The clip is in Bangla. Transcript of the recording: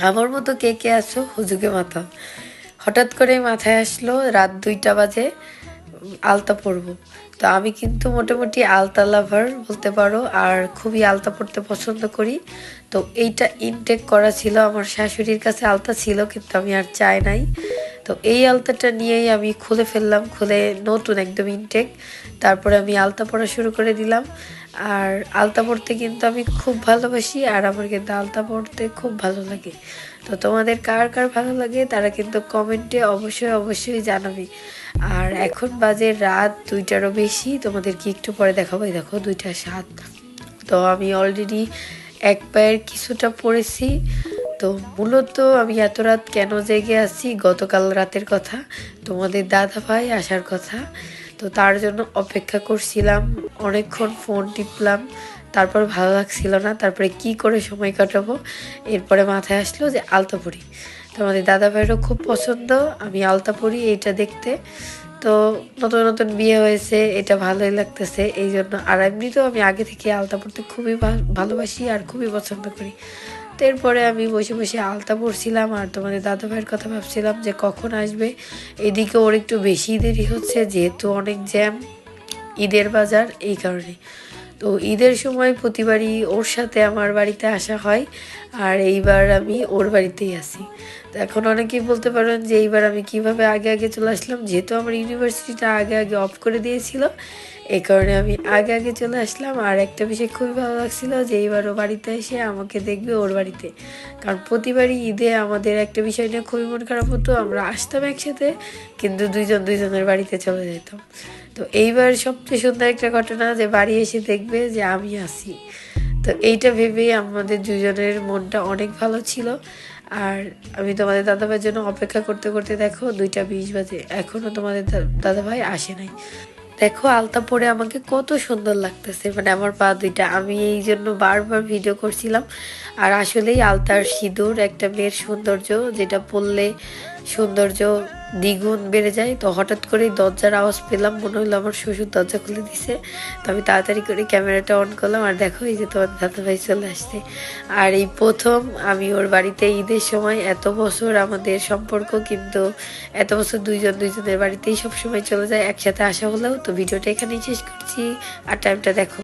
আমার মতো কে কে আছো হুজুগে মাথা? হঠাৎ করে মাথায় আসলো রাত 2টা বাজে আলতা পরবো। তো আমি কিন্তু মোটামুটি আলতা লাভার বলতে পারো, আর খুবই আলতা পরতে পছন্দ করি। তো এইটা ইনটেক করা ছিল, আমার শাশুড়ির কাছে আলতা ছিল কিন্তু আমি আর চাই নাই। তো এই আলতাটা নিয়েই আমি খুলে ফেললাম, খুলে নতুন একদম ইনটেক। তারপরে আমি আলতা পরা শুরু করে দিলাম। আর আলতা পরতে কিন্তু আমি খুব ভালোবাসি, আর আমার কিন্তু আলতা পরতে খুব ভালো লাগে। তো তোমাদের কার কার ভালো লাগে তারা কিন্তু কমেন্টে অবশ্যই অবশ্যই জানাবে। আর এখন বাজে রাত 2টারও বেশি, তোমাদের কি একটু পরে দেখাবো। দেখো 2টা 7। তো আমি অলরেডি এক পায়ের কিছুটা পড়েছি। তো মূলত আমি এত রাত কেন জেগে আছি, গতকাল রাতের কথা, তোমাদের দাদা ভাই আসার কথা। তো তার জন্য অপেক্ষা করছিলাম, অনেকক্ষণ ফোন টিপলাম, তারপর ভালো লাগছিল না, তারপরে কি করে সময় কাটাবো। এরপরে মাথায় আসলো যে আলতা পরি। তো আমাদের দাদা ভাইয়েরও খুব পছন্দ আমি আলতা পরি এইটা দেখতে। তো নতুন নতুন বিয়ে হয়েছে, এটা ভালোই লাগতেছে এই জন্য। আর এমনিতেও আমি আগে থেকে আলতা পরতে খুবই ভালোবাসি আর খুবই পছন্দ করি। তো এরপরে আমি বসে বসে আলতা পরছিলাম আর তোমাদের দাদা ভাইয়ের কথা ভাবছিলাম যে কখন আসবে। এদিকে ওর একটু বেশি দেরি হচ্ছে যেহেতু অনেক জ্যাম, ঈদের বাজার, এই কারণে। তো ঈদের সময় প্রতিবারই ওর সাথে আমার বাড়িতে আসা হয়, আর এইবার আমি ওর বাড়িতেই আসি। তো এখন অনেকেই বলতে পারেন যে এইবার আমি কিভাবে আগে আগে চলে আসলাম, যেহেতু আমার ইউনিভার্সিটিটা আগে আগে অফ করে দিয়েছিল, এই কারণে আমি আগে আগে চলে আসলাম। আর একটা বিষয় খুবই ভালো লাগছিল যে এইবারও বাড়িতে এসে আমাকে দেখবে ওর বাড়িতে। কারণ প্রতিবারই ঈদে আমাদের একটা বিষয় নিয়ে খুবই মন খারাপ হতো, আমরা আসতাম একসাথে কিন্তু দুইজন দুইজনের বাড়িতে চলে যেতাম। তো এইবার সবচেয়ে সুন্দর একটা ঘটনা যে বাড়ি এসে দেখবে যে আমি আছি। তো এইটা ভেবেই আমাদের দুজনের মনটা অনেক ভালো ছিল। আর আমি তোমাদের দাদাভাইয়ের জন্য অপেক্ষা করতে করতে দেখো 2টা 20 বাজে, এখনও তোমাদের দাদাভাই আসে নাই। দেখো আলতা পরে আমাকে কত সুন্দর লাগতেছে, মানে আমার পা দুইটা, আমি এই জন্য বারবার ভিডিও করছিলাম। আর আসলেই আলতার সিঁদুর একটা মেয়ের সৌন্দর্য, যেটা পরলে সৌন্দর্য দ্বিগুণ বেড়ে যায়। তো হঠাৎ করেই দরজার আওয়াজ পেলাম, মনে হলো আমার শ্বশুর দরজা খুলে দিছে। তো আমি তাড়াতাড়ি করে ক্যামেরাটা অন করলাম, আর দেখো এই যে তোমার দাদাভাই চলে আসছে। আর এই প্রথম আমি ওর বাড়িতে ঈদের সময়, এত বছর আমাদের সম্পর্ক কিন্তু এত বছর দুইজন দুইজনের বাড়িতেই সবসময় চলে যায়, একসাথে আসা হলেও। তো ভিডিওটা এখানেই শেষ করছি, আর টাইমটা দেখো।